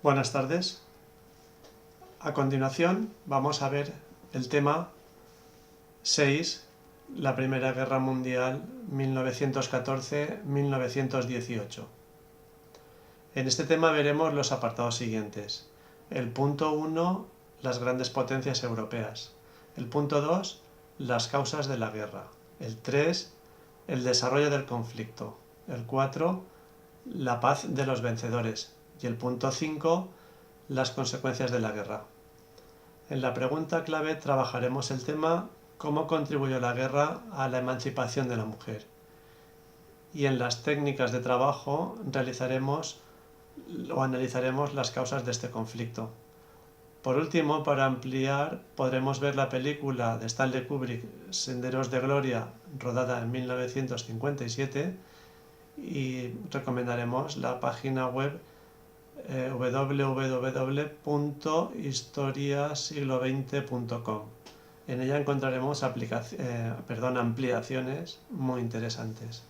Buenas tardes. A continuación vamos a ver el tema 6, la Primera Guerra Mundial 1914-1918. En este tema veremos los apartados siguientes. El punto 1, las grandes potencias europeas. El punto 2, las causas de la guerra. El 3, el desarrollo del conflicto. El 4, la paz de los vencedores. Y el punto 5, las consecuencias de la guerra. En la pregunta clave trabajaremos el tema ¿cómo contribuyó la guerra a la emancipación de la mujer? Y en las técnicas de trabajo realizaremos o analizaremos las causas de este conflicto. Por último, para ampliar, podremos ver la película de Stanley Kubrick, Senderos de Gloria, rodada en 1957, y recomendaremos la página web www.historiasiglo20.com. En ella encontraremos ampliaciones muy interesantes.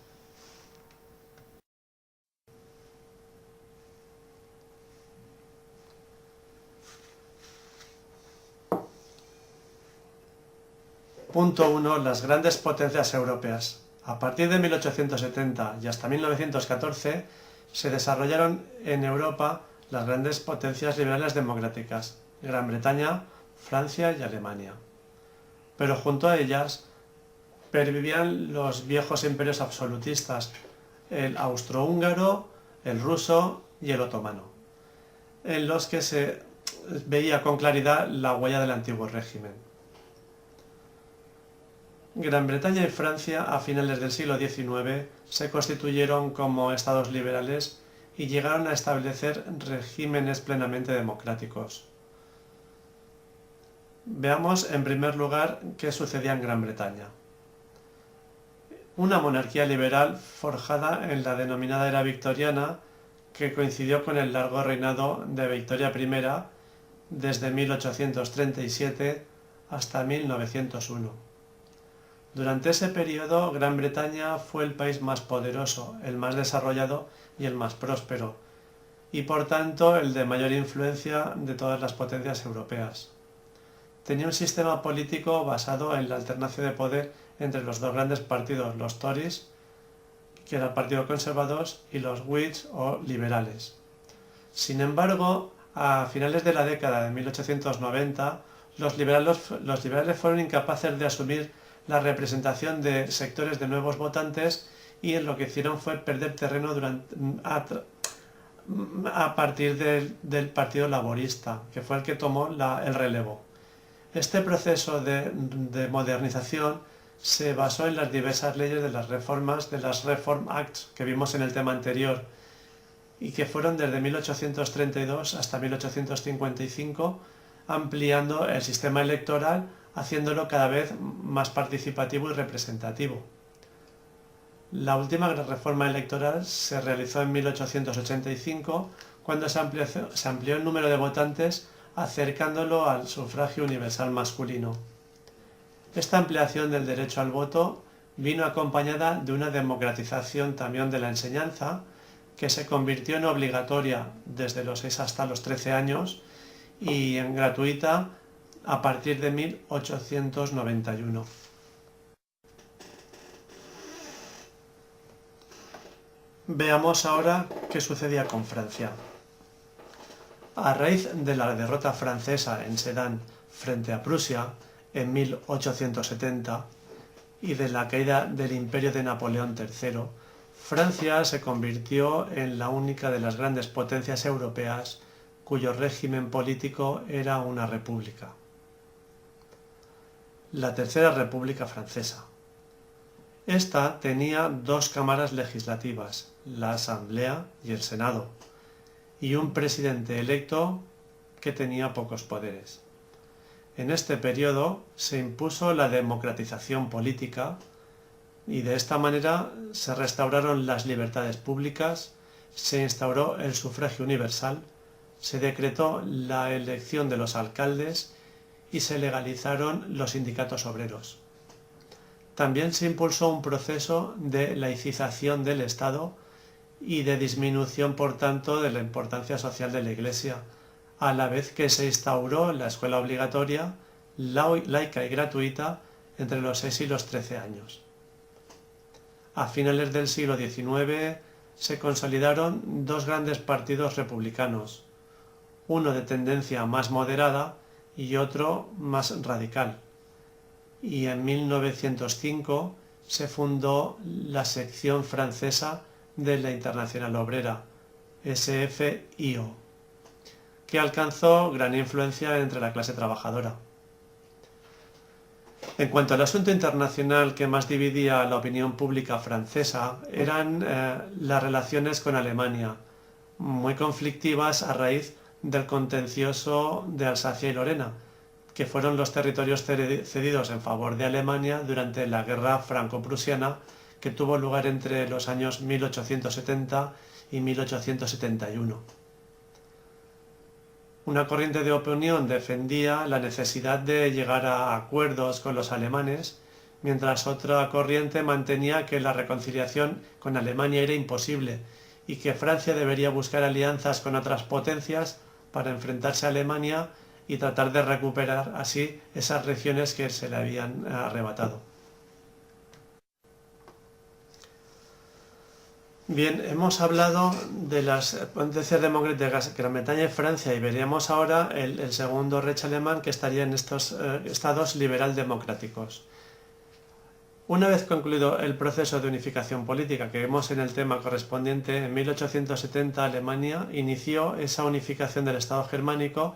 Punto 1. Las grandes potencias europeas. A partir de 1870 y hasta 1914 se desarrollaron en Europa las grandes potencias liberales democráticas, Gran Bretaña, Francia y Alemania. Pero junto a ellas pervivían los viejos imperios absolutistas, el austrohúngaro, el ruso y el otomano, en los que se veía con claridad la huella del antiguo régimen. Gran Bretaña y Francia a finales del siglo XIX se constituyeron como estados liberales y llegaron a establecer regímenes plenamente democráticos. Veamos en primer lugar qué sucedía en Gran Bretaña. Una monarquía liberal forjada en la denominada era victoriana que coincidió con el largo reinado de Victoria I desde 1837 hasta 1901. Durante ese periodo, Gran Bretaña fue el país más poderoso, el más desarrollado y el más próspero, y por tanto el de mayor influencia de todas las potencias europeas. Tenía un sistema político basado en la alternancia de poder entre los dos grandes partidos, los Tories, que era el partido conservador, y los Whigs o liberales. Sin embargo, a finales de la década de 1890, los liberales fueron incapaces de asumir la representación de sectores de nuevos votantes y lo que hicieron fue perder terreno a partir del Partido Laborista, que fue el que tomó el relevo. Este proceso de modernización se basó en las diversas leyes de las reformas, de las Reform Acts que vimos en el tema anterior, y que fueron desde 1832 hasta 1855, ampliando el sistema electoral, haciéndolo cada vez más participativo y representativo. La última reforma electoral se realizó en 1885, cuando se amplió el número de votantes, acercándolo al sufragio universal masculino. Esta ampliación del derecho al voto vino acompañada de una democratización también de la enseñanza, que se convirtió en obligatoria desde los 6 hasta los 13 años y en gratuita a partir de 1891. Veamos ahora qué sucedía con Francia. A raíz de la derrota francesa en Sedan frente a Prusia en 1870 y de la caída del imperio de Napoleón III, Francia se convirtió en la única de las grandes potencias europeas cuyo régimen político era una república. La Tercera República Francesa. Esta tenía dos cámaras legislativas, la Asamblea y el Senado, y un presidente electo que tenía pocos poderes. En este periodo se impuso la democratización política y de esta manera se restauraron las libertades públicas, se instauró el sufragio universal, se decretó la elección de los alcaldes y se legalizaron los sindicatos obreros. También se impulsó un proceso de laicización del Estado y de disminución, por tanto, de la importancia social de la Iglesia, a la vez que se instauró la escuela obligatoria, laica y gratuita, entre los 6 y los 13 años. A finales del siglo XIX se consolidaron dos grandes partidos republicanos, uno de tendencia más moderada y otro más radical. Y en 1905 se fundó la sección francesa de la Internacional Obrera, SFIO, que alcanzó gran influencia entre la clase trabajadora. En cuanto al asunto internacional que más dividía la opinión pública francesa, eran las relaciones con Alemania, muy conflictivas a raíz del contencioso de Alsacia y Lorena, que fueron los territorios cedidos en favor de Alemania durante la Guerra Franco-Prusiana, que tuvo lugar entre los años 1870 y 1871. Una corriente de opinión defendía la necesidad de llegar a acuerdos con los alemanes, mientras otra corriente mantenía que la reconciliación con Alemania era imposible y que Francia debería buscar alianzas con otras potencias para enfrentarse a Alemania y tratar de recuperar así esas regiones que se le habían arrebatado. Bien, hemos hablado de las potencias democráticas Gran Bretaña y Francia y veríamos ahora el segundo Reich alemán, que estaría en estos estados liberal democráticos. Una vez concluido el proceso de unificación política que vemos en el tema correspondiente, en 1870 Alemania inició esa unificación del Estado germánico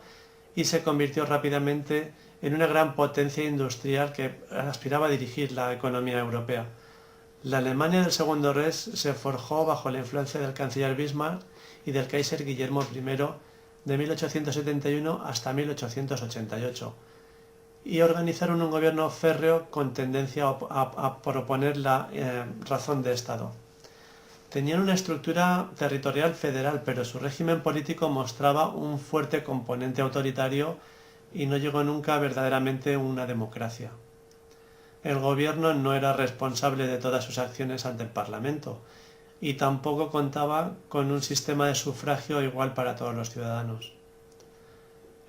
y se convirtió rápidamente en una gran potencia industrial que aspiraba a dirigir la economía europea. La Alemania del Segundo Reich se forjó bajo la influencia del canciller Bismarck y del Kaiser Guillermo I de 1871 hasta 1888 y organizaron un gobierno férreo con tendencia a proponer la razón de Estado. Tenían una estructura territorial federal, pero su régimen político mostraba un fuerte componente autoritario y no llegó nunca verdaderamente una democracia. El gobierno no era responsable de todas sus acciones ante el Parlamento y tampoco contaba con un sistema de sufragio igual para todos los ciudadanos.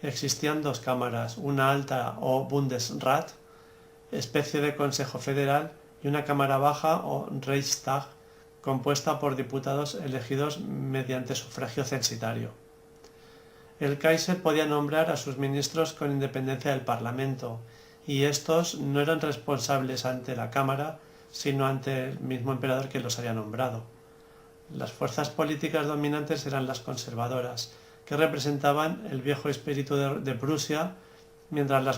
Existían dos cámaras, una alta o Bundesrat, especie de Consejo Federal, y una cámara baja o Reichstag, compuesta por diputados elegidos mediante sufragio censitario. El Kaiser podía nombrar a sus ministros con independencia del Parlamento, y estos no eran responsables ante la Cámara, sino ante el mismo emperador que los había nombrado. Las fuerzas políticas dominantes eran las conservadoras, que representaban el viejo espíritu de Prusia, mientras las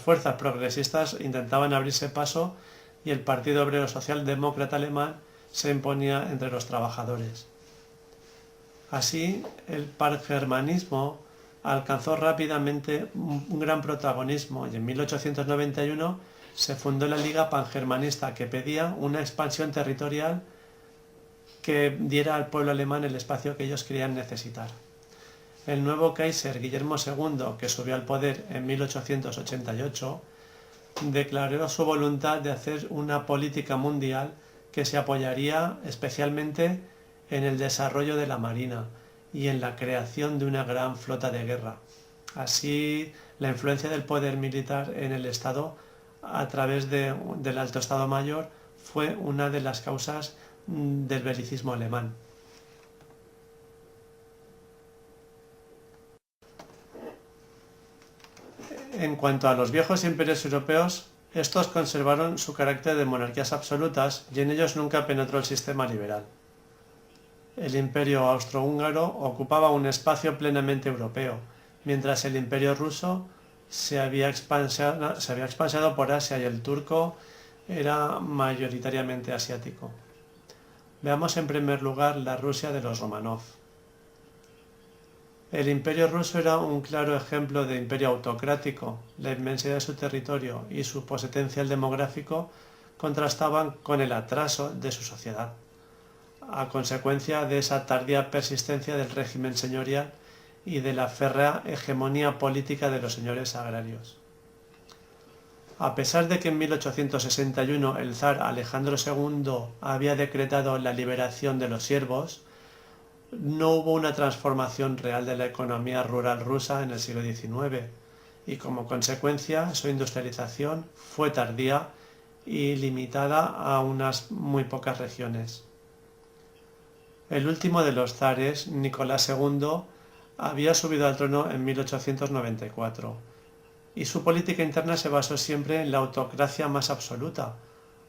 fuerzas progresistas intentaban abrirse paso y el Partido Obrero Socialdemócrata Alemán se imponía entre los trabajadores. Así, el pangermanismo alcanzó rápidamente un gran protagonismo y en 1891 se fundó la Liga Pangermanista, que pedía una expansión territorial que diera al pueblo alemán el espacio que ellos creían necesitar. El nuevo Kaiser Guillermo II, que subió al poder en 1888, declaró su voluntad de hacer una política mundial que se apoyaría especialmente en el desarrollo de la marina y en la creación de una gran flota de guerra. Así, la influencia del poder militar en el Estado a través del Alto Estado Mayor fue una de las causas del belicismo alemán. En cuanto a los viejos imperios europeos, estos conservaron su carácter de monarquías absolutas y en ellos nunca penetró el sistema liberal. El imperio austrohúngaro ocupaba un espacio plenamente europeo, mientras el imperio ruso se había expansiado por Asia y el turco era mayoritariamente asiático. Veamos en primer lugar la Rusia de los Romanov. El imperio ruso era un claro ejemplo de imperio autocrático. La inmensidad de su territorio y su potencial demográfico contrastaban con el atraso de su sociedad, a consecuencia de esa tardía persistencia del régimen señorial y de la férrea hegemonía política de los señores agrarios. A pesar de que en 1861 el zar Alejandro II había decretado la liberación de los siervos, no hubo una transformación real de la economía rural rusa en el siglo XIX y como consecuencia su industrialización fue tardía y limitada a unas muy pocas regiones. El último de los zares, Nicolás II, había subido al trono en 1894 y su política interna se basó siempre en la autocracia más absoluta,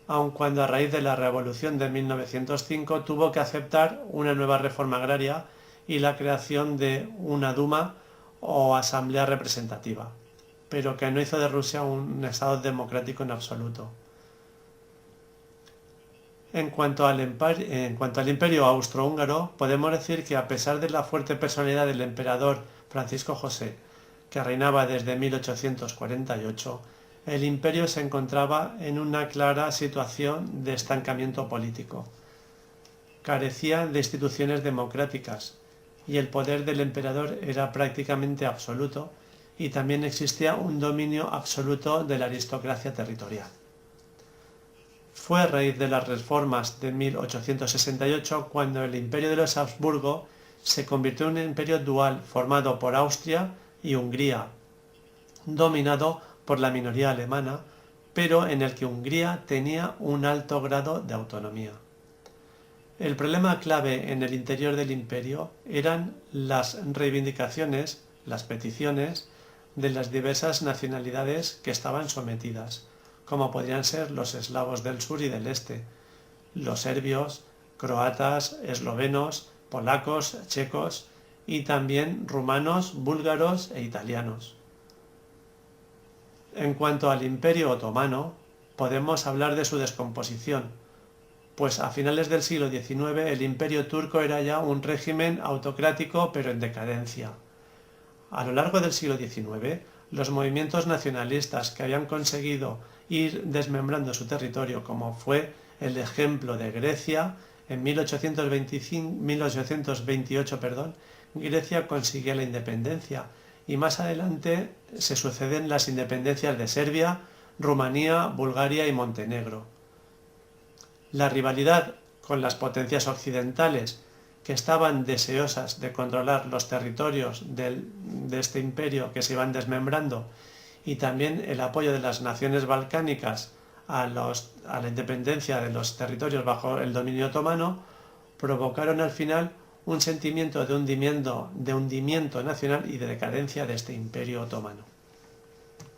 aun cuando a raíz de la Revolución de 1905 tuvo que aceptar una nueva reforma agraria y la creación de una Duma o Asamblea Representativa, pero que no hizo de Rusia un Estado democrático en absoluto. En cuanto al imperio austrohúngaro, podemos decir que a pesar de la fuerte personalidad del emperador Francisco José, que reinaba desde 1848, el imperio se encontraba en una clara situación de estancamiento político. Carecía de instituciones democráticas y el poder del emperador era prácticamente absoluto y también existía un dominio absoluto de la aristocracia territorial. Fue a raíz de las reformas de 1868 cuando el imperio de los Habsburgo se convirtió en un imperio dual formado por Austria y Hungría, dominado por la minoría alemana, pero en el que Hungría tenía un alto grado de autonomía. El problema clave en el interior del imperio eran las reivindicaciones, las peticiones de las diversas nacionalidades que estaban sometidas, como podrían ser los eslavos del sur y del este, los serbios, croatas, eslovenos, polacos, checos y también rumanos, búlgaros e italianos. En cuanto al Imperio Otomano, podemos hablar de su descomposición, pues a finales del siglo XIX el Imperio Turco era ya un régimen autocrático pero en decadencia. A lo largo del siglo XIX, los movimientos nacionalistas que habían conseguido ir desmembrando su territorio, como fue el ejemplo de Grecia, en 1828, Grecia consiguió la independencia y más adelante se suceden las independencias de Serbia, Rumanía, Bulgaria y Montenegro. La rivalidad con las potencias occidentales que estaban deseosas de controlar los territorios de este imperio que se iban desmembrando y también el apoyo de las naciones balcánicas a la independencia de los territorios bajo el dominio otomano provocaron al final un sentimiento de hundimiento nacional y de decadencia de este imperio otomano.